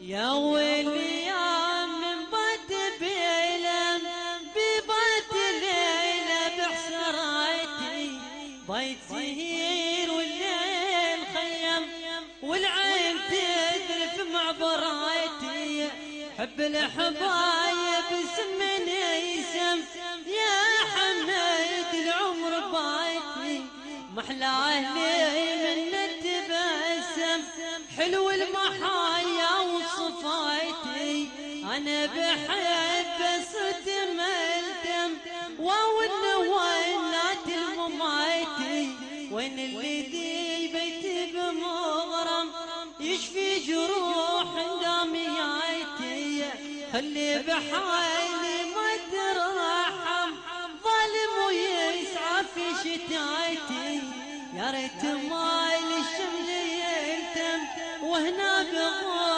يا ويلي يا من بات بيلم ببات ليلة بحسراتي ضيت زهير والليل خيم والعين تذرف معبراتي حب الحبايب سمن يسم يا حمد العمر بايتي محلاه لي من التبسم حلو المحايا وصفايتي انا بحب صرت ملتم وولات الممايتي وين اللي ذي بيت بمغرم يشفي جروح دامياتي خلي بحالي ما ترحم ظالم ويسعى في شتايتي يا ريت مال الشمل يلتم وهنا بغور